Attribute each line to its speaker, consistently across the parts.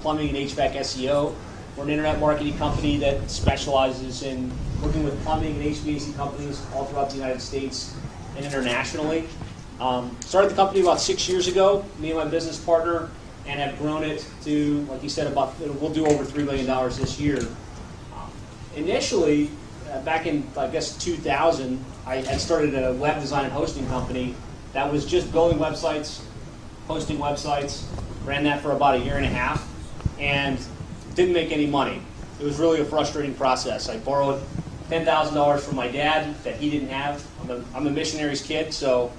Speaker 1: plumbing and HVAC SEO. We're an internet marketing company that specializes in working with plumbing and HVAC companies all throughout the United States and internationally. Started the company about 6 years ago, me and my business partner, and have grown it to, like you said, we'll do over $3 million this year. Initially, back in, I guess, 2000, I had started a web design and hosting company that was just building websites, hosting websites, ran that for about a year and a half, and didn't make any money. It was really a frustrating process. I borrowed $10,000 from my dad that he didn't have. I'm a missionary's kid, so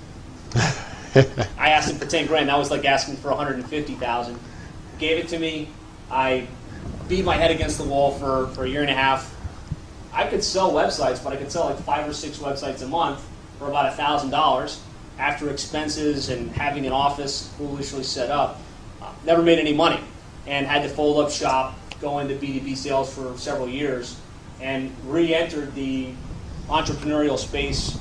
Speaker 1: I asked him for 10 grand. That was like asking for 150,000. Gave it to me. I beat my head against the wall for a year and a half. I could sell websites, but I could sell like 5 or 6 websites a month for about $1,000 after expenses and having an office foolishly set up. Never made any money and had to fold up shop, go into B2B sales for several years, and re-entered the entrepreneurial space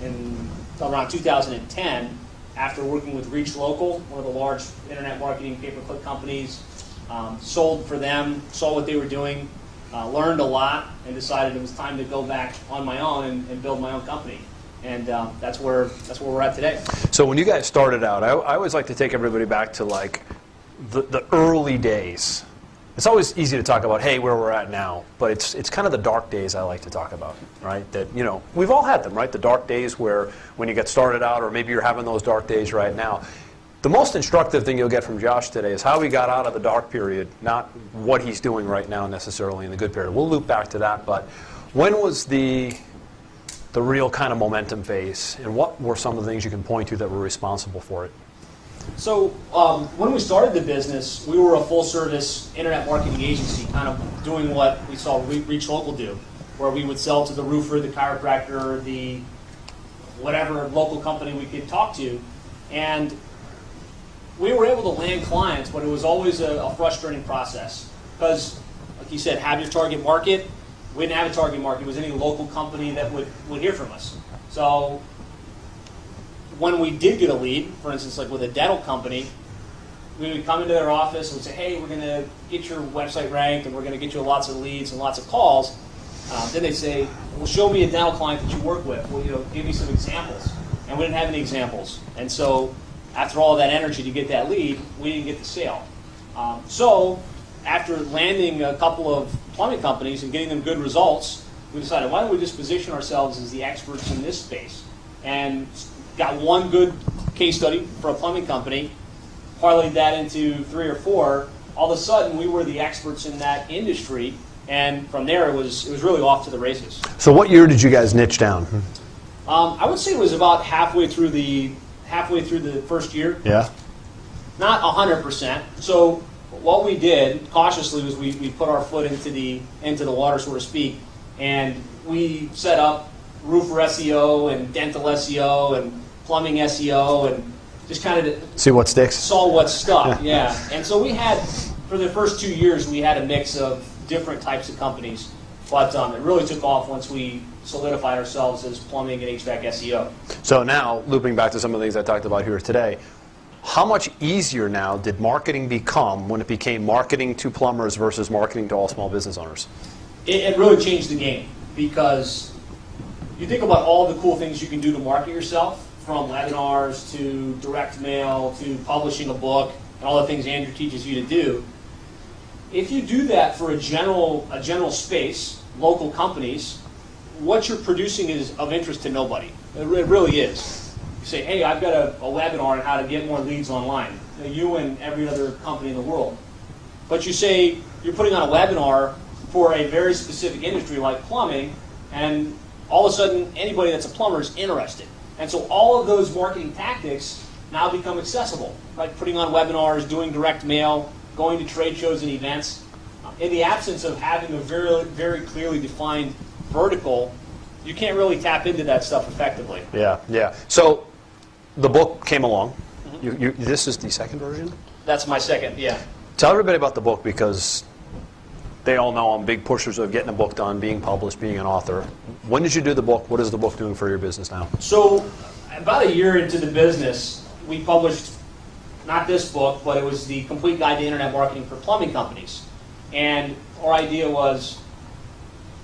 Speaker 1: in around 2010 after working with Reach Local, one of the large internet marketing pay-per-click companies. Sold for them, saw what they were doing, learned a lot, and decided it was time to go back on my own and build my own company. And that's where we're at today.
Speaker 2: So when you guys started out, I always like to take everybody back to like the early days. It's always easy to talk about, hey, where we're at now, but it's kind of the dark days I like to talk about, right? That, you know, we've all had them, right? The dark days where when you get started out, or maybe you're having those dark days right now. The most instructive thing you'll get from Josh today is how he got out of the dark period, not what he's doing right now necessarily in the good period. We'll loop back to that, but when was the real kind of momentum phase, and what were some of the things you can point to that were responsible for it?
Speaker 1: So when we started the business, we were a full-service internet marketing agency, kind of doing what we saw Reach Local do, where we would sell to the roofer, the chiropractor, the whatever local company we could talk to, and we were able to land clients, but it was always a frustrating process because, like you said, have your target market. We didn't have a target market. It was any local company that would hear from us. So when we did get a lead, for instance, like with a dental company, we would come into their office and we'd say, hey, we're going to get your website ranked and we're going to get you lots of leads and lots of calls. Then they'd say, well, show me a dental client that you work with. Well, give me some examples. And we didn't have any examples. And so after all that energy to get that lead, we didn't get the sale. So after landing a couple of plumbing companies and getting them good results, we decided, why don't we just position ourselves as the experts in this space? And got one good case study for a plumbing company, parlayed that into 3 or 4. All of a sudden, we were the experts in that industry, and from there, it was really off to the races.
Speaker 2: So what year did you guys niche down?
Speaker 1: I would say it was about halfway through the first year.
Speaker 2: Yeah.
Speaker 1: Not 100%. So what we did cautiously was we put our foot into the water, so to speak, and we set up roofer SEO and dental SEO and plumbing SEO and just kind of
Speaker 2: see what sticks.
Speaker 1: Saw what stuck. Yeah. And so we had, for the first 2 years, we had a mix of different types of companies, but it really took off once we solidified ourselves as plumbing and HVAC SEO.
Speaker 2: So now, looping back to some of the things I talked about here today, how much easier now did marketing become when it became marketing to plumbers versus marketing to all small business owners?
Speaker 1: It really changed the game, because you think about all the cool things you can do to market yourself, from webinars to direct mail to publishing a book and all the things Andrew teaches you to do. If you do that for a general space, local companies, what you're producing is of interest to nobody. It really is. You say, hey, I've got a webinar on how to get more leads online. You and every other company in the world. But you say you're putting on a webinar for a very specific industry like plumbing, and all of a sudden anybody that's a plumber is interested. And so all of those marketing tactics now become accessible, like putting on webinars, doing direct mail, going to trade shows and events. In the absence of having a very, very clearly defined vertical, you can't really tap into that stuff effectively.
Speaker 2: Yeah, yeah. So the book came along. Mm-hmm. This is the second version?
Speaker 1: That's my second, yeah.
Speaker 2: Tell everybody about the book, because they all know I'm big pushers of getting a book done, being published, being an author. When did you do the book? What is the book doing for your business now?
Speaker 1: So about a year into the business, we published not this book, but it was the Complete Guide to Internet Marketing for Plumbing Companies. And our idea was,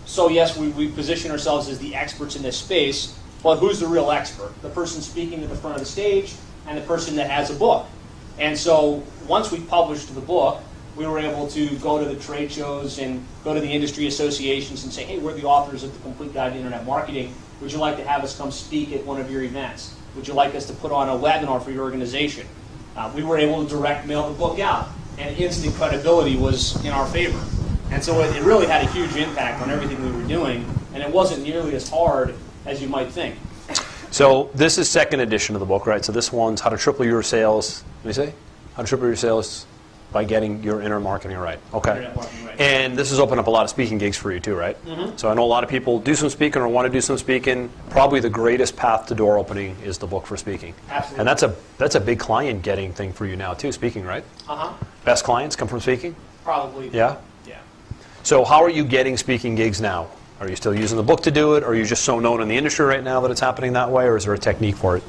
Speaker 1: so yes, we position ourselves as the experts in this space, but who's the real expert? The person speaking at the front of the stage and the person that has a book. And so once we published the book, we were able to go to the trade shows and go to the industry associations and say, hey, we're the authors of the Complete Guide to Internet Marketing. Would you like to have us come speak at one of your events? Would you like us to put on a webinar for your organization? We were able to direct mail the book out, and instant credibility was in our favor. And so it really had a huge impact on everything we were doing, and it wasn't nearly as hard as you might think.
Speaker 2: So this is second edition of the book, right? So this one's how to triple your sales. Let me say, how to triple your sales by getting your internet marketing right. Okay.
Speaker 1: Internet marketing right.
Speaker 2: And this has opened up a lot of speaking gigs for you too, right?
Speaker 1: Mm-hmm.
Speaker 2: So I know a lot of people do some speaking or want to do some speaking. Probably the greatest path to door opening is the book for speaking.
Speaker 1: Absolutely.
Speaker 2: And that's a big client getting thing for you now too, speaking, right?
Speaker 1: Uh-huh.
Speaker 2: Best clients come from speaking?
Speaker 1: Probably.
Speaker 2: Yeah?
Speaker 1: Yeah.
Speaker 2: So how are you getting speaking gigs now? Are you still using the book to do it? Or are you just so known in the industry right now that it's happening that way? Or is there a technique for it?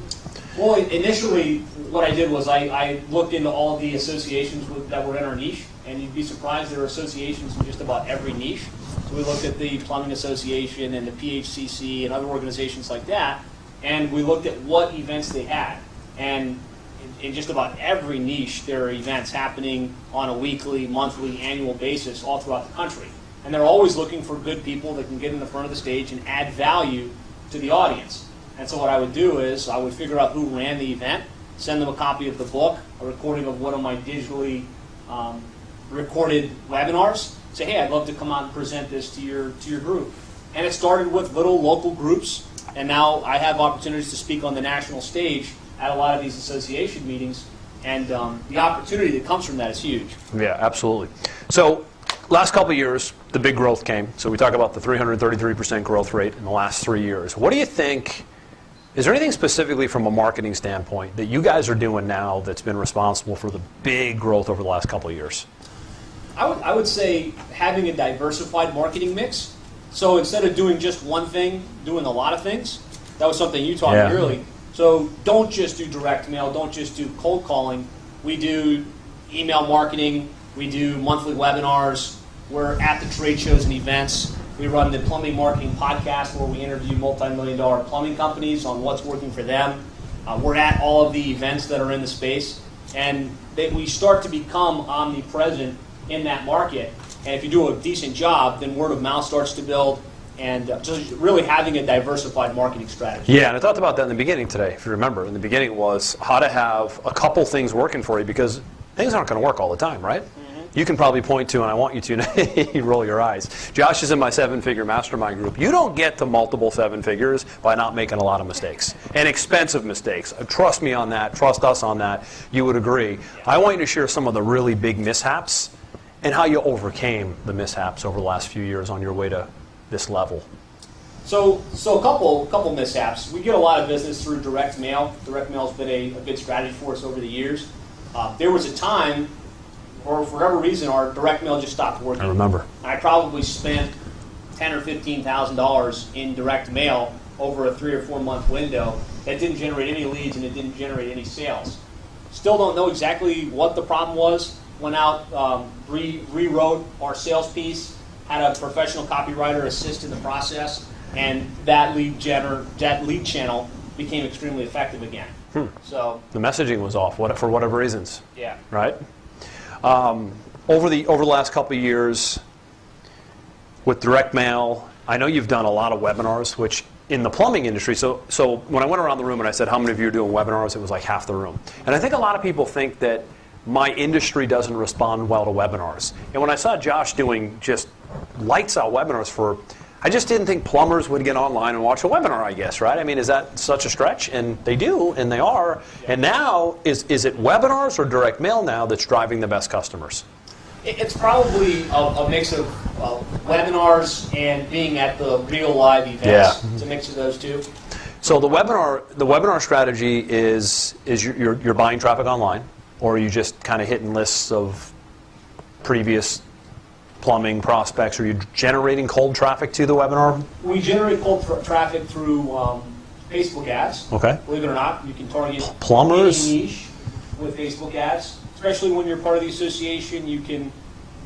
Speaker 1: Well, initially, what I did was I looked into all the associations that were in our niche, and you'd be surprised there are associations in just about every niche. So we looked at the Plumbing Association and the PHCC and other organizations like that, and we looked at what events they had. And in just about every niche, there are events happening on a weekly, monthly, annual basis all throughout the country. And they're always looking for good people that can get in the front of the stage and add value to the audience. And so what I would do is I would figure out who ran the event, send them a copy of the book, a recording of one of my digitally recorded webinars, say, hey, I'd love to come out and present this to your group. And it started with little local groups, and now I have opportunities to speak on the national stage at a lot of these association meetings, and the opportunity that comes from that is huge.
Speaker 2: Yeah, absolutely. So last couple of years, the big growth came. So we talk about the 333% growth rate in the last 3 years. What do you think? Is there anything specifically from a marketing standpoint that you guys are doing now that's been responsible for the big growth over the last couple of years?
Speaker 1: I would say having a diversified marketing mix. So instead of doing just one thing, doing a lot of things. That was something you taught me early. So don't just do direct mail, don't just do cold calling. We do email marketing, we do monthly webinars, we're at the trade shows and events. We run the Plumbing Marketing Podcast where we interview multi-million-dollar plumbing companies on what's working for them. We're at all of the events that are in the space. And we start to become omnipresent in that market. And if you do a decent job, then word of mouth starts to build. And just really having a diversified marketing strategy.
Speaker 2: Yeah, and I talked about that in the beginning today, if you remember. In the beginning was how to have a couple things working for you, because things aren't going to work all the time, right? You can probably point to, and I want you to, you roll your eyes. Josh is in my 7-figure mastermind group. You don't get to multiple 7 figures by not making a lot of mistakes, and expensive mistakes. Trust me on that. Trust us on that. You would agree. I want you to share some of the really big mishaps and how you overcame the mishaps over the last few years on your way to this level.
Speaker 1: So a couple mishaps. We get a lot of business through direct mail. Direct mail has been a good strategy for us over the years. There was a time, or for whatever reason, our direct mail just stopped working.
Speaker 2: I remember.
Speaker 1: I probably spent $10,000 or $15,000 in direct mail over a 3 or 4 month window. That didn't generate any leads and it didn't generate any sales. Still don't know exactly what the problem was. Went out, rewrote our sales piece, had a professional copywriter assist in the process, and that lead channel became extremely effective again. So
Speaker 2: the messaging was off, for whatever reasons.
Speaker 1: Yeah.
Speaker 2: Right. Over the last couple of years, with direct mail, I know you've done a lot of webinars, which in the plumbing industry. So when I went around the room and I said, "How many of you are doing webinars?" It was like half the room. And I think a lot of people think that my industry doesn't respond well to webinars. And when I saw Josh doing just lights out webinars I just didn't think plumbers would get online and watch a webinar, I guess, right? I mean, is that such a stretch? And they do, and they are. And now, is it webinars or direct mail now that's driving the best customers?
Speaker 1: It's probably a mix of webinars and being at the real live events.
Speaker 2: Yeah.
Speaker 1: It's a mix of those two.
Speaker 2: So the webinar strategy is you're buying traffic online, or are you just kind of hitting lists of previous plumbing prospects? Are you generating cold traffic to the webinar?
Speaker 1: We generate cold traffic through Facebook ads.
Speaker 2: Okay.
Speaker 1: Believe it or not, you can target
Speaker 2: plumbers.
Speaker 1: any niche. with Facebook ads, especially when you're part of the association. You can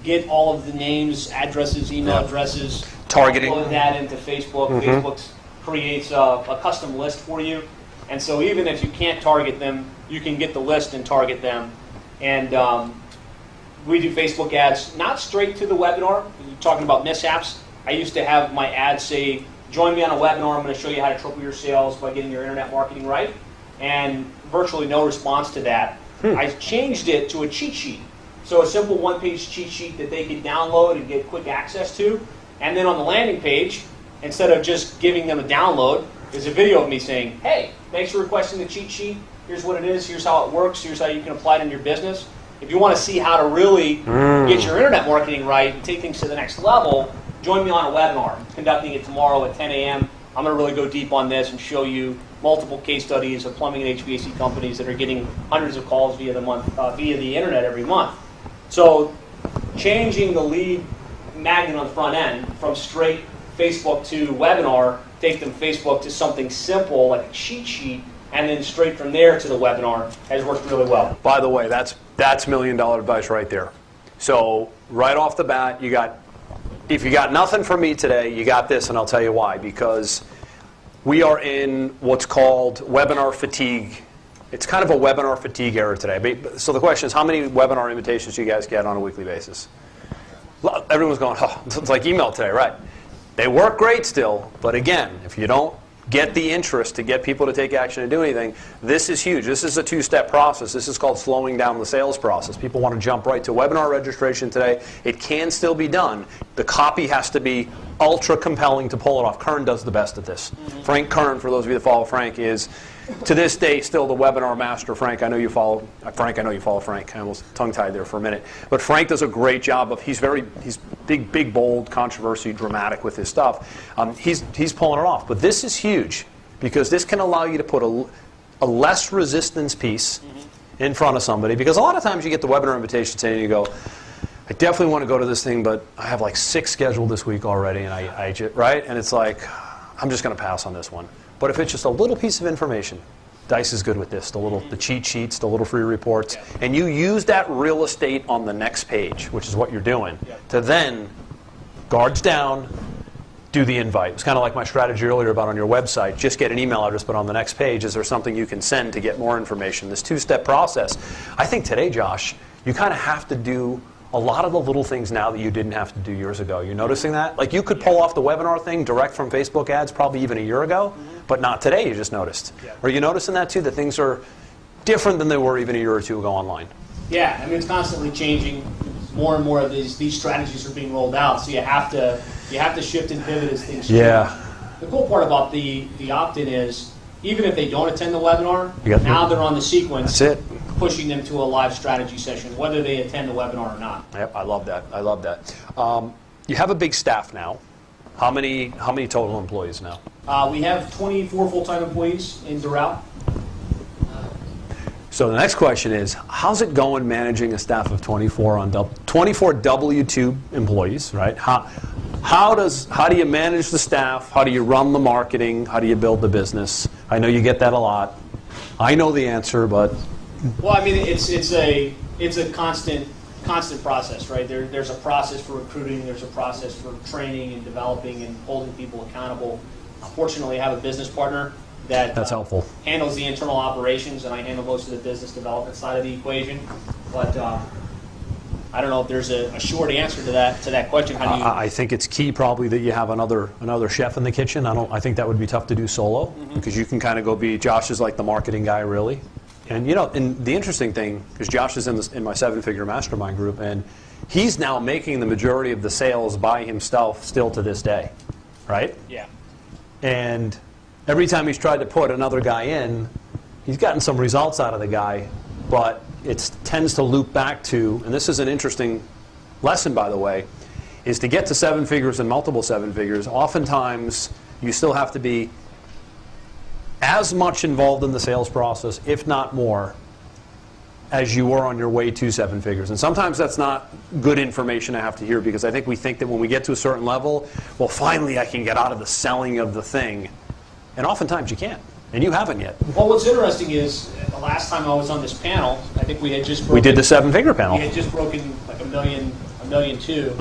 Speaker 1: get all of the names, addresses, email addresses,
Speaker 2: targeting,
Speaker 1: upload that into Facebook. Facebook creates a custom list for you, and so even if you can't target them, you can get the list and target them. And we do Facebook ads, not straight to the webinar. You're talking about mishaps. I used to have my ads say, join me on a webinar, I'm going to show you how to triple your sales by getting your internet marketing right. And virtually no response to that. I changed it to a cheat sheet. So a simple one-page cheat sheet that they could download and get quick access to. And then on the landing page, instead of just giving them a download, is a video of me saying, hey, thanks for requesting the cheat sheet. Here's what it is. Here's how it works. Here's how you can apply it in your business. If you want to see how to really get your internet marketing right and take things to the next level, join me on a webinar. I'm conducting it tomorrow at 10 a.m. I'm going to really go deep on this and show you multiple case studies of plumbing and HVAC companies that are getting hundreds of calls via the internet every month. So changing the lead magnet on the front end from straight Facebook to webinar, take them Facebook to something simple like a cheat sheet, and then straight from there to the webinar has worked really well.
Speaker 2: By the way, that's $1 million advice right there. So right off the bat, if you got nothing from me today, you got this, and I'll tell you why. Because we are in what's called webinar fatigue. It's kind of a webinar fatigue era today. So the question is, how many webinar invitations do you guys get on a weekly basis? Everyone's going, oh, it's like email today, right? They work great still, but again, if you don't get the interest to get people to take action and do anything, this is huge. This is a two-step process. This is called slowing down the sales process. People want to jump right to webinar registration today. It can still be done. The copy has to be ultra compelling to pull it off. Kern does the best at this. Frank Kern, for those of you that follow Frank, is to this day still the webinar master. Frank, I know you follow Frank. I almost tongue-tied there for a minute. But Frank does a great job of, he's big, bold, controversy, dramatic with his stuff. He's pulling it off. But this is huge because this can allow you to put a less resistance piece in front of somebody. Because a lot of times you get the webinar invitation saying, you go, I definitely want to go to this thing, but I have like 6 scheduled this week already, and right? And it's like, I'm just going to pass on this one. But if it's just a little piece of information, Dice is good with this, the cheat sheets, the little free reports, and you use that real estate on the next page, which is what you're doing, to then, guards down, do the invite. It's kind of like my strategy earlier about on your website, just get an email address, but on the next page, is there something you can send to get more information? This two-step process. I think today, Josh, you kind of have to do a lot of the little things now that you didn't have to do years ago. You noticing that? Like you could pull off the webinar thing direct from Facebook ads probably even a year ago, but not today, you just noticed. Are you noticing that too, that things are different than they were even a year or two ago online?
Speaker 1: Yeah, I mean it's constantly changing. More and more of these strategies are being rolled out, so you have to shift and pivot as things change. The cool part about the opt-in is even if they don't attend the webinar, now they're on the sequence.
Speaker 2: That's it.
Speaker 1: Pushing them to a live strategy session, whether they attend the webinar or not.
Speaker 2: Yep, I love that. You have a big staff now. How many total employees now?
Speaker 1: We have 24 full-time employees in Doral.
Speaker 2: So the next question is, how's it going managing a staff of 24 W-2 employees, right? How do you manage the staff? How do you run the marketing? How do you build the business? I know you get that a lot. I know the answer, but
Speaker 1: well, I mean, it's a constant process, right? There's a process for recruiting, there's a process for training and developing and holding people accountable. Fortunately, I have a business partner that's helpful. Handles the internal operations, and I handle most of the business development side of the equation. But I don't know if there's a short answer to that question. How do you?
Speaker 2: I think it's key probably that you have another chef in the kitchen. I think that would be tough to do solo because you can kind of go be Josh is like the marketing guy really. And and the interesting thing, because Josh is in my 7-figure mastermind group, and he's now making the majority of the sales by himself still to this day, right?
Speaker 1: Yeah.
Speaker 2: And every time he's tried to put another guy in, he's gotten some results out of the guy, but it tends to loop back to, and this is an interesting lesson, by the way, is to get to 7 figures and multiple 7 figures, oftentimes you still have to be as much involved in the sales process, if not more, as you were on your way to 7 figures. And sometimes that's not good information I have to hear, because I think we think that when we get to a certain level, well, finally I can get out of the selling of the thing. And oftentimes you can't. And you haven't yet.
Speaker 1: Well, what's interesting is the last time I was on this panel, I think we had just broken,
Speaker 2: We did the 7-figure panel.
Speaker 1: We had just broken like a million two,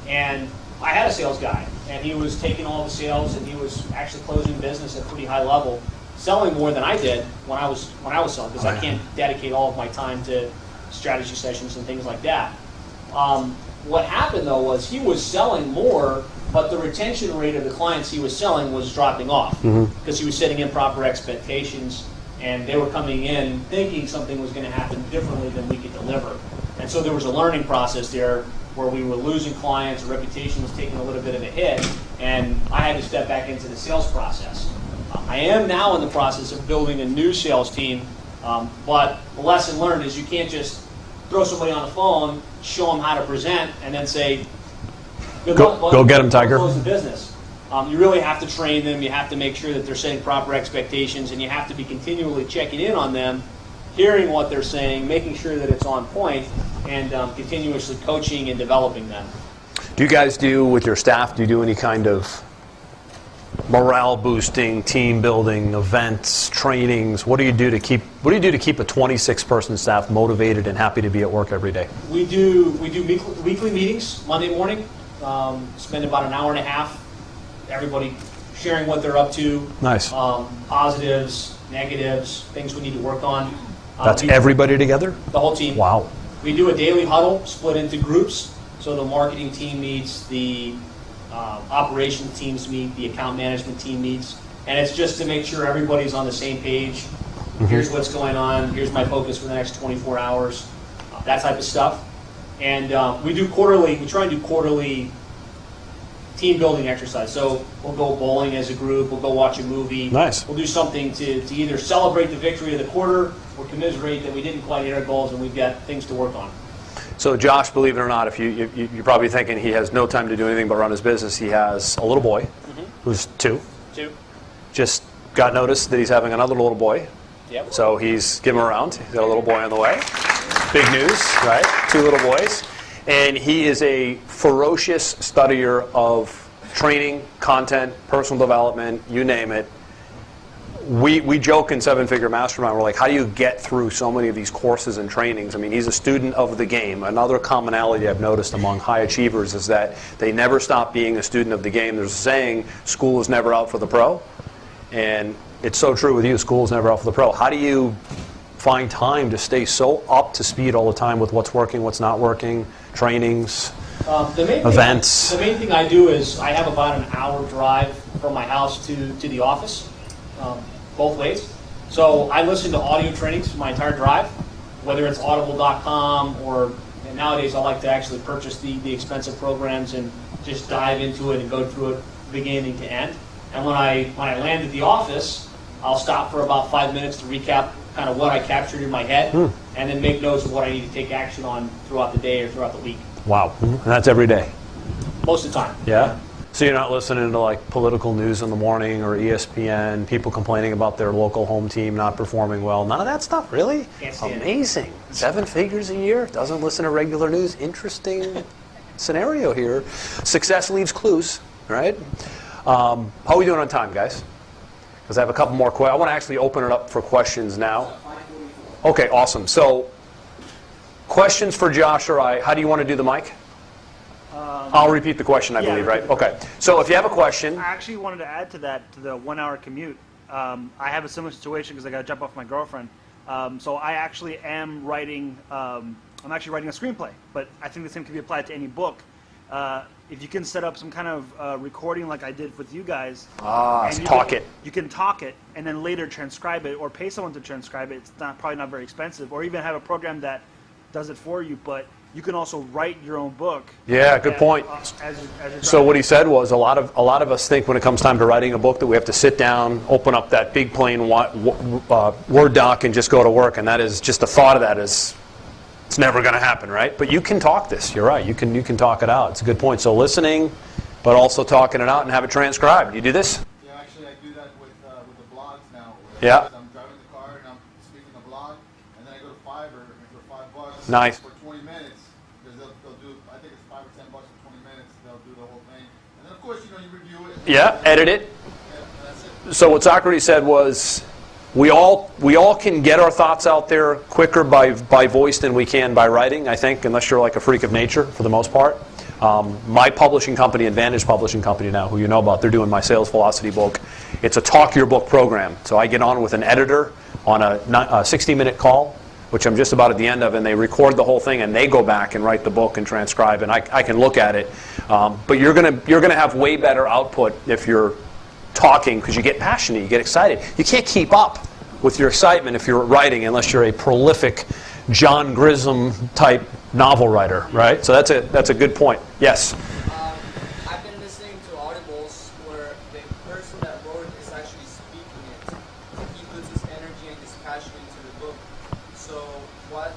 Speaker 1: and I had a sales guy, and he was taking all the sales, and he was actually closing business at a pretty high level, selling more than I did when I was selling, because I can't dedicate all of my time to strategy sessions and things like that. What happened though was he was selling more, but the retention rate of the clients he was selling was dropping off because he was setting improper expectations, and they were coming in thinking something was going to happen differently than we could deliver. And so there was a learning process there where we were losing clients, our reputation was taking a little bit of a hit, and I had to step back into the sales process. I am now in the process of building a new sales team, but the lesson learned is you can't just throw somebody on the phone, show them how to present, and then say,
Speaker 2: Go get them, Tiger.
Speaker 1: Close the business. You really have to train them. You have to make sure that they're setting proper expectations, and you have to be continually checking in on them, hearing what they're saying, making sure that it's on point, and continuously coaching and developing them.
Speaker 2: Do you guys do, with your staff, do you do any kind of morale boosting, team building, events, trainings? What do you do to keep a 26-person staff motivated and happy to be at work every day?
Speaker 1: We do weekly meetings Monday morning. Spend about an hour and a half. Everybody sharing what they're up to.
Speaker 2: Nice.
Speaker 1: Positives, negatives, things we need to work on.
Speaker 2: That's everybody together?
Speaker 1: The whole team.
Speaker 2: Wow.
Speaker 1: We do a daily huddle split into groups. So the marketing team meets, the operations teams meet, the account management team meets, and it's just to make sure everybody's on the same page. Here's what's going on. Here's my focus for the next 24 hours. That type of stuff. And we try and do quarterly team building exercise. So we'll go bowling as a group, we'll go watch a movie.
Speaker 2: Nice.
Speaker 1: We'll do something to either celebrate the victory of the quarter or commiserate that we didn't quite hit our goals and we've got things to work on.
Speaker 2: So Josh, believe it or not, if you're probably thinking he has no time to do anything but run his business. He has a little boy who's 2. Just got notice that he's having another little boy.
Speaker 1: Yep.
Speaker 2: So he's giving him around. He's got a little boy on the way. Big news, right? 2 little boys. And he is a ferocious studier of training, content, personal development, you name it. We joke in 7-Figure Mastermind, we're like, how do you get through so many of these courses and trainings? I mean, he's a student of the game. Another commonality I've noticed among high achievers is that they never stop being a student of the game. There's a saying, school is never out for the pro. And it's so true with you, school is never out for the pro. How do you find time to stay so up to speed all the time with what's working, what's not working, trainings, events?
Speaker 1: The main thing I do is I have about an hour drive from my house to the office, both ways. So I listen to audio trainings my entire drive, whether it's audible.com or nowadays I like to actually purchase the expensive programs and just dive into it and go through it beginning to end. And when I land at the office, I'll stop for about 5 minutes to recap kind of what I captured in my head, and then make notes of what I need to take action on throughout the day or throughout the week.
Speaker 2: Wow. And that's every day?
Speaker 1: Most of the time.
Speaker 2: Yeah? So you're not listening to like political news in the morning or ESPN, people complaining about their local home team not performing well. None of that stuff, really? Amazing. 7 figures a year, doesn't listen to regular news. Interesting scenario here. Success leaves clues, right? How are we doing on time, guys? Because I have a couple more questions. I want to actually open it up for questions now. Okay, awesome. So, questions for Josh or I. How do you want to do the mic? I'll repeat the question, I believe, right? Okay. So if you have a question.
Speaker 3: I actually wanted to add to that, to the 1-hour commute. I have a similar situation because I got to jump off my girlfriend. So I actually am writing, I'm actually writing a screenplay, but I think the same can be applied to any book. If you can set up some kind of recording like I did with you guys. You can talk it and then later transcribe it or pay someone to transcribe it. It's probably not very expensive, or even have a program that does it for you, but you can also write your own book.
Speaker 2: Yeah, good point. So what he said was a lot of us think when it comes time to writing a book that we have to sit down, open up that big plain Word doc and just go to work, and that is just the thought of that is it's never going to happen, right? But you can talk this. You're right. You can talk it out. It's a good point. So listening, but also talking it out and have it transcribed. You do this?
Speaker 4: Yeah, actually I do that with the blogs now.
Speaker 2: Yeah.
Speaker 4: I'm driving the car and I'm speaking a blog, and then I go to Fiverr and for $5
Speaker 2: Nice.
Speaker 4: for 20 minutes. Because they'll do, I think it's $5 or $10 for 20 minutes. They'll do the whole thing, and then of course you review it.
Speaker 2: Yeah, edit it.
Speaker 4: Yeah, that's it.
Speaker 2: So what Socrates said was, we all can get our thoughts out there quicker by voice than we can by writing, I think, unless you're like a freak of nature for the most part. My publishing company, Advantage Publishing Company now, who you know about, they're doing my Sales Velocity book. It's a talk your book program. So I get on with an editor on a 60-minute call, which I'm just about at the end of, and they record the whole thing, and they go back and write the book and transcribe, and I can look at it. But you're gonna have way better output if you're talking, because you get passionate, you get excited. You can't keep up with your excitement if you're writing unless you're a prolific John Grisham type novel writer, right? So that's a good point. Yes.
Speaker 5: I've been listening to audibles where the person that wrote it is actually speaking it. He puts his energy and his passion into the book. So, what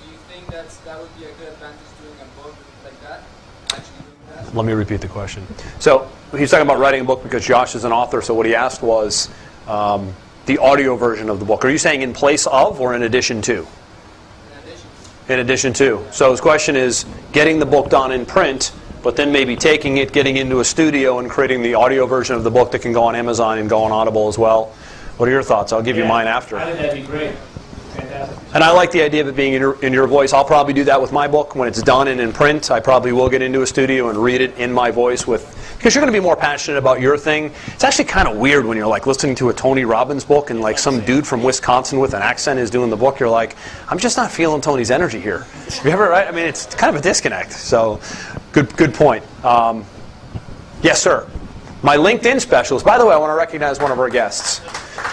Speaker 5: do you think that would be a good advantage doing a book like that? Actually doing that?
Speaker 2: Let me repeat the question. So he's talking about writing a book because Josh is an author. So what he asked was the audio version of the book. Are you saying in place of or in addition to? In addition to. So his question is getting the book done in print, but then maybe taking it, getting into a studio, and creating the audio version of the book that can go on Amazon and go on Audible as well. What are your thoughts? I'll give you mine after.
Speaker 1: I think that'd be great. Fantastic.
Speaker 2: And I like the idea of it being in your voice. I'll probably do that with my book. When it's done and in print, I probably will get into a studio and read it in my voice because you're going to be more passionate about your thing. It's actually kind of weird when you're like listening to a Tony Robbins book and like some dude from Wisconsin with an accent is doing the book. You're like, I'm just not feeling Tony's energy here. You ever, right? I mean, it's kind of a disconnect. So, good point. Yes, sir. My LinkedIn specialist. By the way, I want to recognize one of our guests.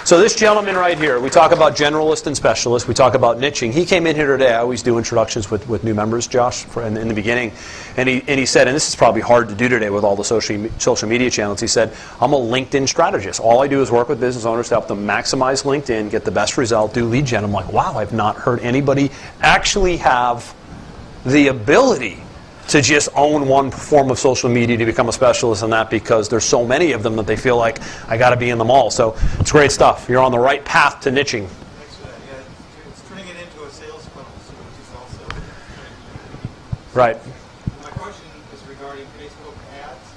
Speaker 2: So this gentleman right here, we talk about generalist and specialist. We talk about niching. He came in here today. I always do introductions with new members, Josh, in the beginning. And he said, and this is probably hard to do today with all the social media channels, he said, I'm a LinkedIn strategist. All I do is work with business owners to help them maximize LinkedIn, get the best result, do lead gen. I'm like, wow, I've not heard anybody actually have the ability to just own one form of social media to become a specialist in that, because there's so many of them that they feel like I got to be in them all. So it's great stuff. You're on the right path to niching.
Speaker 4: Thanks for that. Yeah, it's turning it into a sales funnel, which is also
Speaker 2: Right.
Speaker 4: My question is regarding Facebook ads.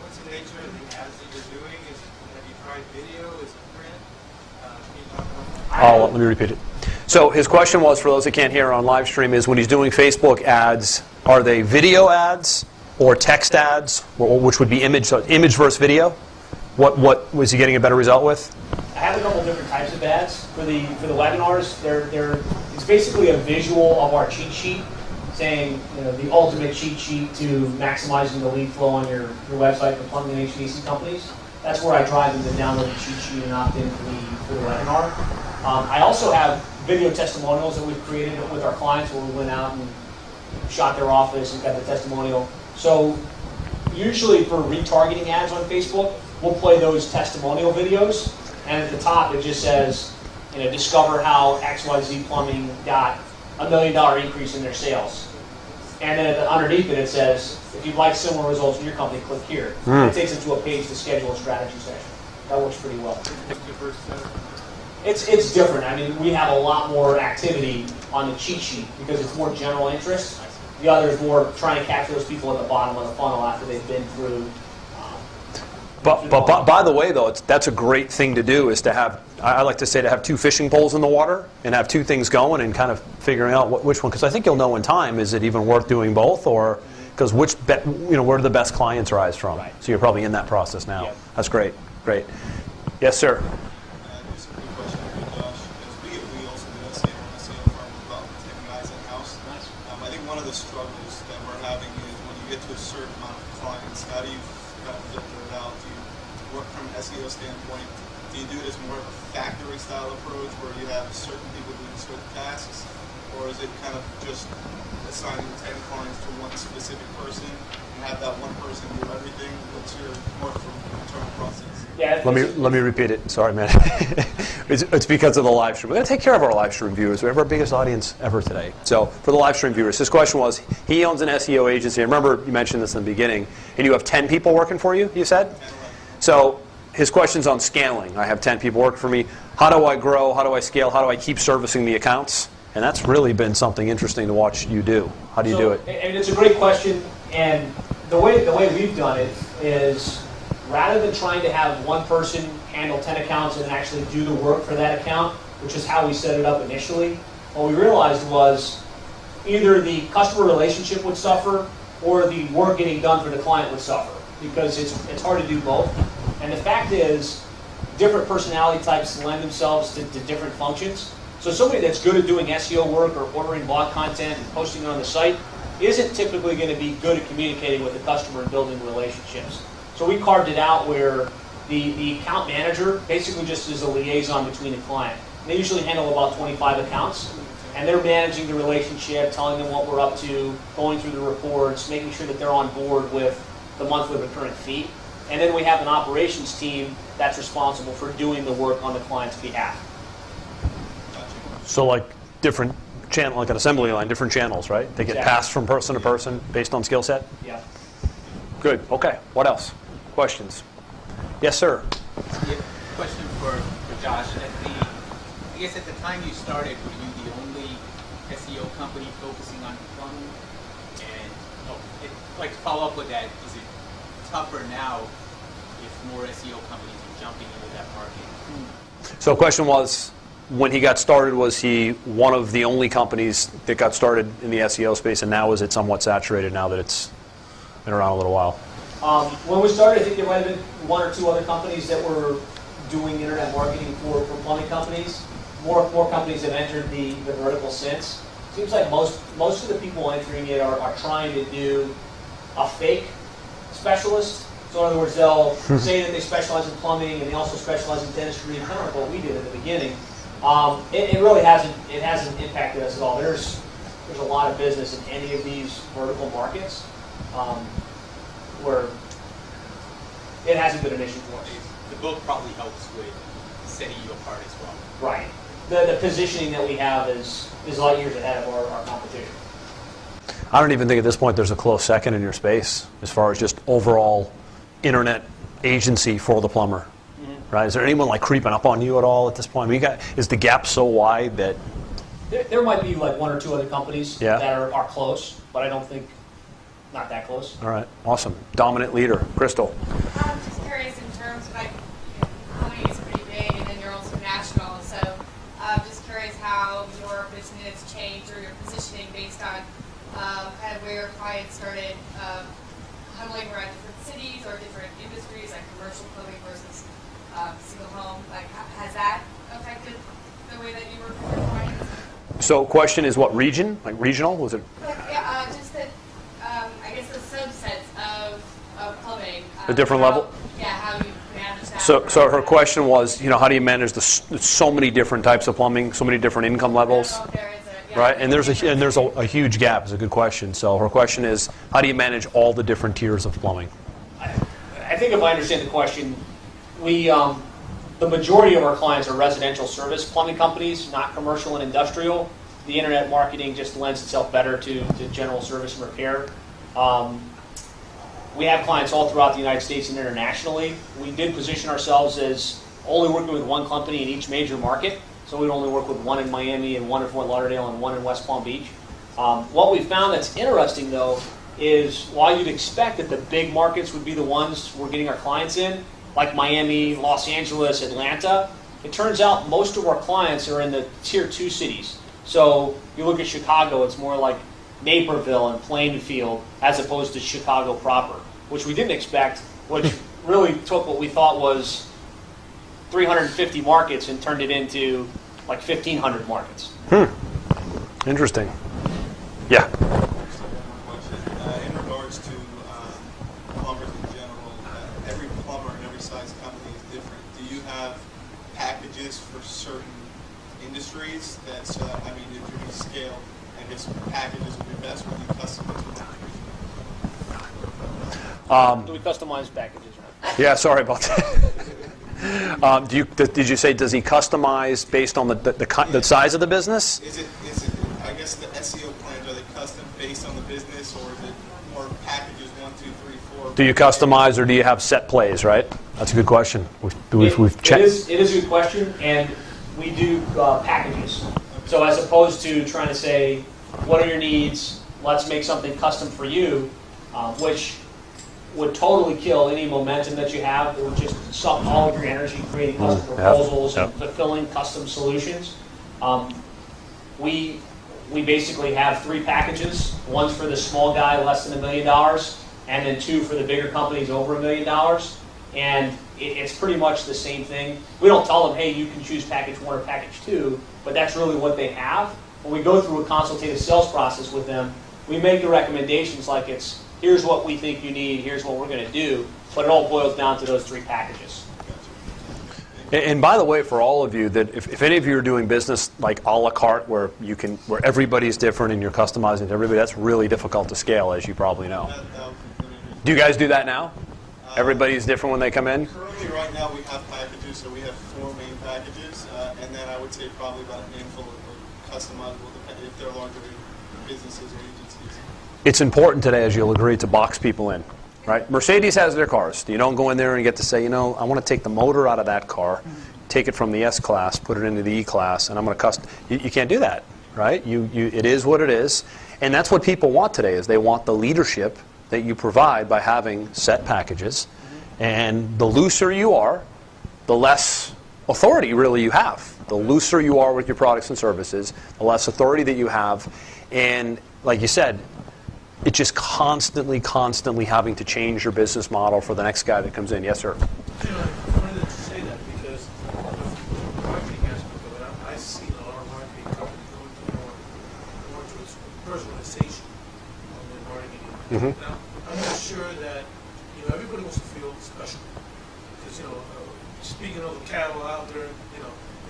Speaker 4: What's the nature of the ads that you're doing? Have you tried video? Is it print? Can you talk about that?
Speaker 2: Let me repeat it. So his question was, for those that can't hear on live stream, is when he's doing Facebook ads, are they video ads or text ads, which would be image versus video? What was he getting a better result with?
Speaker 1: I have a couple different types of ads for the webinars. It's basically a visual of our cheat sheet, saying the ultimate cheat sheet to maximizing the lead flow on your website for plumbing and HVAC companies. That's where I drive them to download the cheat sheet and opt in for the webinar. I also have video testimonials that we've created with our clients where we went out and shot their office and got the testimonial. So usually for retargeting ads on Facebook, we'll play those testimonial videos, and at the top it just says, discover how XYZ Plumbing got $1 million increase in their sales. And then underneath it says, if you'd like similar results in your company, click here. It takes them to a page to schedule a strategy session. That works pretty well. It's different. I mean, we have a lot more activity on the cheat sheet because it's more general interest. The other is more trying to capture those people at the bottom of the funnel after they've been through.
Speaker 2: But by the way, though, that's a great thing to do, is to have, I like to say, to have two fishing poles in the water and have two things going and kind of figuring out which one, because I think you'll know in time, is it even worth doing both, or because where do the best clients rise from?
Speaker 1: Right.
Speaker 2: So you're probably in that process now.
Speaker 1: Yep.
Speaker 2: That's great. Yes, sir.
Speaker 4: Just a quick question for Josh. We also do SEO on the SEO firm with about 10 guys in house. I think one of the struggles that we're having is when you get to a certain amount of clients, how do you kind of filter it out? Do you work from an SEO standpoint? Do you do it as more of a factory style approach where you have certain people doing certain tasks? Or is it kind of just assigning 10 clients to one specific person and have that one person do everything? What's your more internal process?
Speaker 1: Yeah,
Speaker 2: Let me repeat it. Sorry, man. It's because of the live stream. We're going to take care of our live stream viewers. We have our biggest audience ever today. So for the live stream viewers, his question was, he owns an SEO agency. I remember you mentioned this in the beginning. And you have 10 people working for you, you said? So his question's on scaling. I have 10 people working for me. How do I grow? How do I scale? How do I keep servicing the accounts? And that's really been something interesting to watch you do. How do you do it?
Speaker 1: And it's a great question. And the way we've done it is rather than trying to have one person handle 10 accounts and then actually do the work for that account, which is how we set it up initially, what we realized was either the customer relationship would suffer or the work getting done for the client would suffer, because it's hard to do both. And the fact is, different personality types lend themselves to different functions. So somebody that's good at doing SEO work or ordering blog content and posting it on the site isn't typically going to be good at communicating with the customer and building relationships. So we carved it out where the account manager basically just is a liaison between the client. And they usually handle about 25 accounts, and they're managing the relationship, telling them what we're up to, going through the reports, making sure that they're on board with the monthly recurring fee. And then we have an operations team that's responsible for doing the work on the client's behalf.
Speaker 2: So like different channel, like an assembly line, different channels, right? They get
Speaker 1: Exactly.
Speaker 2: passed from person to person based on skill set?
Speaker 1: Yeah.
Speaker 2: Good. Okay. What else? Questions? Yes, sir.
Speaker 6: Yeah, question for Josh. I guess at the time you started, were you the only SEO company focusing on plumbing? And like to follow up with that, is it tougher now if more SEO companies are jumping into that market?
Speaker 2: So the question was, when he got started, was he one of the only companies that got started in the SEO space, and now is it somewhat saturated now that it's been around a little while?
Speaker 1: When we started, I think there might have been one or two other companies that were doing internet marketing for plumbing companies. More companies have entered the vertical since. Seems like most of the people entering it are trying to do a fake specialist. So in other words, they'll say that they specialize in plumbing and they also specialize in dentistry, kind of like what we did at the beginning. It really hasn't impacted us at all. There's a lot of business in any of these vertical markets where it hasn't been an issue for us.
Speaker 6: The book probably helps with setting you apart as well.
Speaker 1: Right. The positioning that we have is light years ahead of our competition.
Speaker 2: I don't even think at this point there's a close second in your space as far as just overall internet agency for the plumber. Right? Is there anyone like creeping up on you at all at this point? I mean, is the gap so wide that
Speaker 1: There might be like one or two other companies
Speaker 2: Yeah.
Speaker 1: that are close, but I don't think not that close.
Speaker 2: all right, awesome. Dominant leader, Crystal.
Speaker 7: I'm just curious in terms of like, plumbing is pretty big and then you're also national, so I'm just curious how your business changed or your positioning based on kind of where your clients started huddling around different cities or different industries, like commercial plumbing versus single home. Like, has that affected the way that you work with your clients?
Speaker 2: So question is what region? Like regional? Was it?
Speaker 7: Like, just that, I guess the subsets of plumbing.
Speaker 2: A different level?
Speaker 7: Yeah, how you manage that.
Speaker 2: So her question was, how do you manage so many different types of plumbing, so many different income levels?
Speaker 7: I don't know if there is a,
Speaker 2: Right, and there's a huge gap. It's a good question. So her question is, how do you manage all the different tiers of plumbing?
Speaker 1: I think if I understand the question, we the majority of our clients are residential service plumbing companies, not commercial and industrial. The internet marketing just lends itself better to general service and repair. We have clients all throughout the United States and internationally. We did position ourselves as only working with one company in each major market. So we'd only work with one in Miami and one in Fort Lauderdale and one in West Palm Beach. What we found that's interesting, though, is while you'd expect that the big markets would be the ones we're getting our clients in, like Miami, Los Angeles, Atlanta, it turns out most of our clients are in the tier 2 cities. So you look at Chicago, it's more like Naperville and Plainfield as opposed to Chicago proper, which we didn't expect, which really took what we thought was 350 markets and turned it into like 1,500 markets.
Speaker 2: Interesting. Yeah.
Speaker 4: In regards to plumbers in general, every plumber and every size company is different. Do you have packages for certain industries if you're going to scale, I guess packages would be best when you customize
Speaker 1: Do we customize packages? Right?
Speaker 2: Yeah, sorry about that. Did you say, does he customize based on the size of the business?
Speaker 4: Is it, I guess the SEO plans, are they custom based on the business, or is it more packages 1, 2, 3, 4?
Speaker 2: Do you customize or do you have set plays, right? That's a good question. We've checked.
Speaker 1: It is a good question, and we do packages. So as opposed to trying to say, what are your needs, let's make something custom for you, which would totally kill any momentum that you have. It would just suck all of your energy creating custom
Speaker 2: Yep.
Speaker 1: proposals and
Speaker 2: Yep.
Speaker 1: fulfilling custom solutions. We basically have 3 packages. One's for the small guy, less than $1 million, and then 2 for the bigger companies over $1 million. And it's pretty much the same thing. We don't tell them, hey, you can choose package 1 or package 2, but that's really what they have. When we go through a consultative sales process with them, we make the recommendations like it's, here's what we think you need, here's what we're going to do, but it all boils down to those 3 packages.
Speaker 2: And by the way, for all of you, that if any of you are doing business like a la carte, where everybody's different and you're customizing to everybody, that's really difficult to scale, as you probably know. Do you guys do that now? Everybody's different when they come in?
Speaker 4: Currently, right now, we have packages, so we have 4 main packages, and then I would say probably about a handful of customizable, depending if they're larger businesses or agencies.
Speaker 2: It's important today, as you'll agree, to box people in, right? Mercedes has their cars. You don't go in there and get to say, I want to take the motor out of that car, take it from the S-Class, put it into the E-Class, and I'm going to custom. You can't do that, right? It is what it is. And that's what people want today, is they want the leadership that you provide by having set packages. And the looser you are, the less authority really you have. The looser you are with your products and services, the less authority that you have. And like you said, it's just constantly having to change your business model for the next guy that comes in. Yes, sir?
Speaker 8: It's funny that you say that, because the marketing aspect of it, I see a lot of marketing companies going more towards personalization of their marketing.
Speaker 2: Mm-hmm.
Speaker 8: Now, I'm not sure that everybody wants to feel special, because speaking of the cattle out there,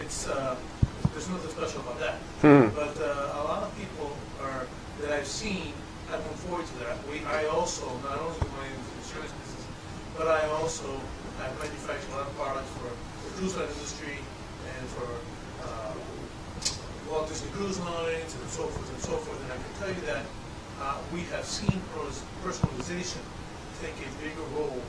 Speaker 8: it's there's nothing special about that. But a lot of people that I've seen have come forward to that. I also not only do my insurance business, but I also have manufactured a lot of products for the cruise line industry and for Walt Disney Cruise Lines and so forth and so forth. And I can tell you that we have seen personalization take a bigger role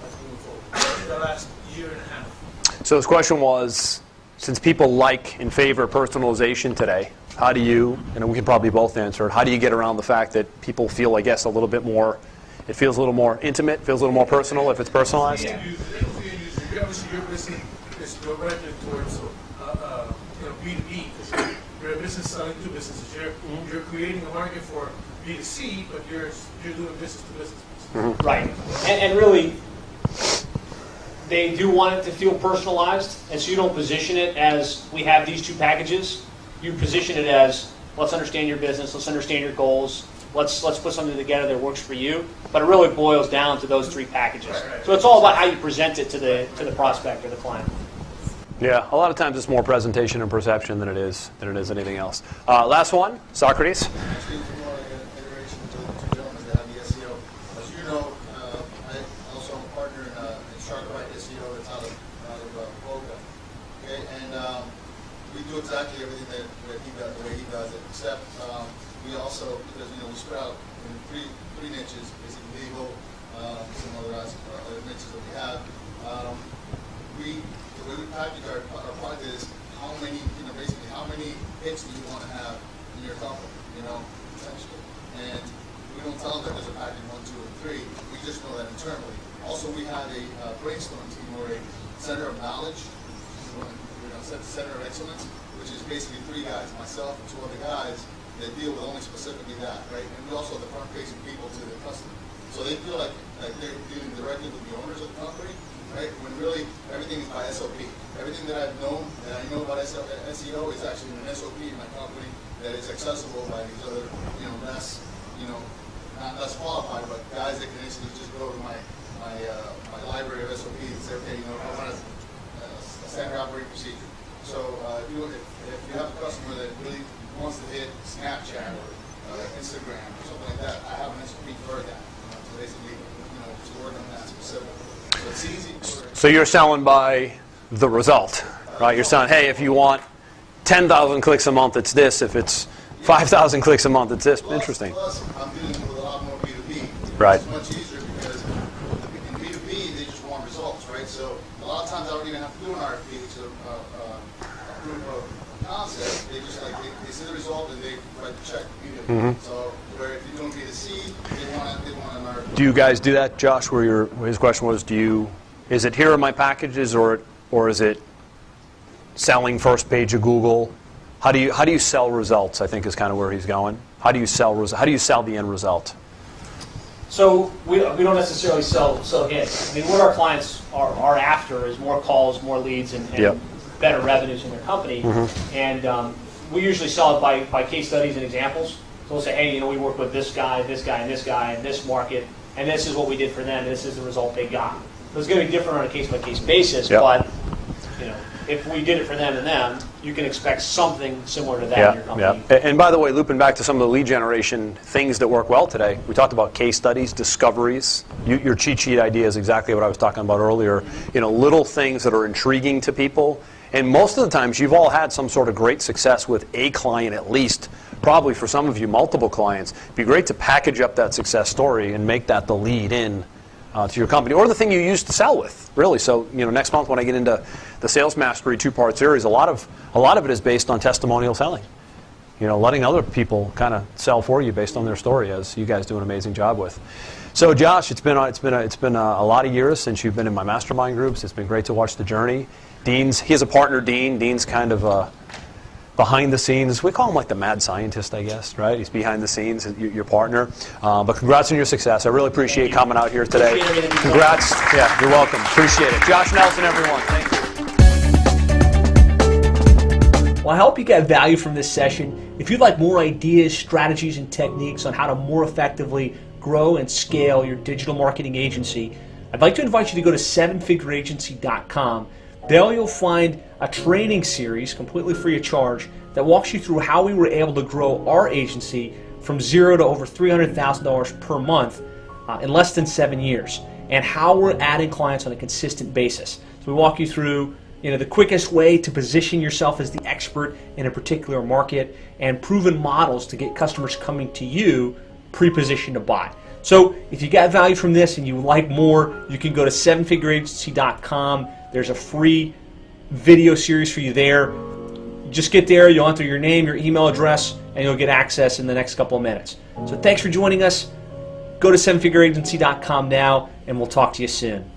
Speaker 8: as moving forward in the last year and a half.
Speaker 2: So his question was, since people like and favor personalization today, how do you, and we can probably both answer it, how do you get around the fact that people feel, I guess, a little bit more, it feels a little more intimate, feels a little more personal if it's personalized?
Speaker 8: Obviously, your business is directed towards B2B, because you're a business selling to businesses. You're creating a market for B2C, but you're doing business to business.
Speaker 2: Mm-hmm.
Speaker 1: Right. And really, they do want it to feel personalized, and so you don't position it as, we have these 2 packages. You position it as, let's understand your business, let's understand your goals, let's put something together that works for you. But it really boils down to those 3 packages.
Speaker 8: Right.
Speaker 1: So it's all about how you present it to the prospect or the client.
Speaker 2: Yeah, a lot of times it's more presentation and perception than it is anything else. Last one, Socrates.
Speaker 9: Actually, it's more like an iteration to the 2 gentlemen that have the SEO. As you know, I also am a partner in Sharkwright SEO that's out of Boca. Okay, and we do exactly everything that he does, the way he does it. Except we also, because we spread out in three niches, basically legal, some other niches that we have. The way we package our product is how many, basically how many hits do you want to have in your company, essentially. And we don't tell them that there's a package 1, 2, and 3. We just know that internally. Also, we have a brainstorm team or a center of knowledge, center of excellence, which is basically 3 guys, myself and 2 other guys that deal with only specifically that, right? And we also have the front-facing people to the customer. So they feel like they're dealing directly with the owners of the company, right? When really everything is by SOP. Everything that I've known, that I know about SEO is actually an SOP in my company that is accessible by these other, not less qualified, but guys that can basically just go to my library of SOPs and say, okay, I want a standard operating procedure. So if you have a customer that really wants to hit Snapchat or Instagram or something like that, I have an SOP for that. So basically, just work on that specifically. So it's easy.
Speaker 2: So you're selling by the result, right? You're selling, hey, if you want 10,000 clicks a month, it's this. If it's 5,000 clicks a month, it's this. Interesting.
Speaker 9: Plus, I'm dealing with a lot more B2B.
Speaker 2: Right.
Speaker 9: It's much easier because in B2B, they just want results, right? So a lot of times I don't even have to do an RFP. It's a group of concept, they just like, they see the result and they write the check immediately. So where if you're doing B2C, they want to learn.
Speaker 2: Do you guys do that, Josh? Where his question was, is it here are my packages, or is it selling first page of Google? How do you sell results? I think is kind of where he's going. How do you sell the end result?
Speaker 1: So we don't necessarily sell hits. I mean, what our clients are after is more calls, more leads, and
Speaker 2: Yep.
Speaker 1: better revenues in their company. And we usually sell it by case studies and examples. So we'll say, hey, we work with this guy, this guy, and this guy in this market, and this is what we did for them, and this is the result they got. So it's going to be different on a case-by-case basis,
Speaker 2: Yep.
Speaker 1: but if we did it for them and them, you can expect something similar to that in your company.
Speaker 2: Yeah. And by the way, looping back to some of the lead generation things that work well today, we talked about case studies, discoveries. Your cheat sheet idea is exactly what I was talking about earlier. Little things that are intriguing to people. And most of the times, you've all had some sort of great success with a client at least. Probably for some of you, multiple clients. It'd be great to package up that success story and make that the lead in to your company, or the thing you used to sell with, really. So, next month when I get into the Sales Mastery 2-part series, a lot of it is based on testimonial selling. Letting other people kind of sell for you based on their story, as you guys do an amazing job with. So, Josh, it's been a lot of years since you've been in my mastermind groups. It's been great to watch the journey. He has a partner, Dean. Dean's kind of behind the scenes. We call him like the mad scientist, I guess, right? He's behind the scenes, your partner. But congrats on your success. I really appreciate coming out here today. Congrats. Yeah, you're welcome. Appreciate it. Josh Nelson, everyone. Thank you.
Speaker 10: Well, I hope you got value from this session. If you'd like more ideas, strategies, and techniques on how to more effectively grow and scale your digital marketing agency, I'd like to invite you to go to sevenfigureagency.com. There you'll find a training series completely free of charge that walks you through how we were able to grow our agency from zero to over $300,000 per month in less than 7 years, and how we're adding clients on a consistent basis. So we walk you through the quickest way to position yourself as the expert in a particular market, and proven models to get customers coming to you pre-positioned to buy. So if you got value from this and you would like more, you can go to sevenfigureagency.com. There's a free video series for you there. Just get there, you'll enter your name, your email address, and you'll get access in the next couple of minutes. So thanks for joining us. Go to sevenfigureagency.com now, and we'll talk to you soon.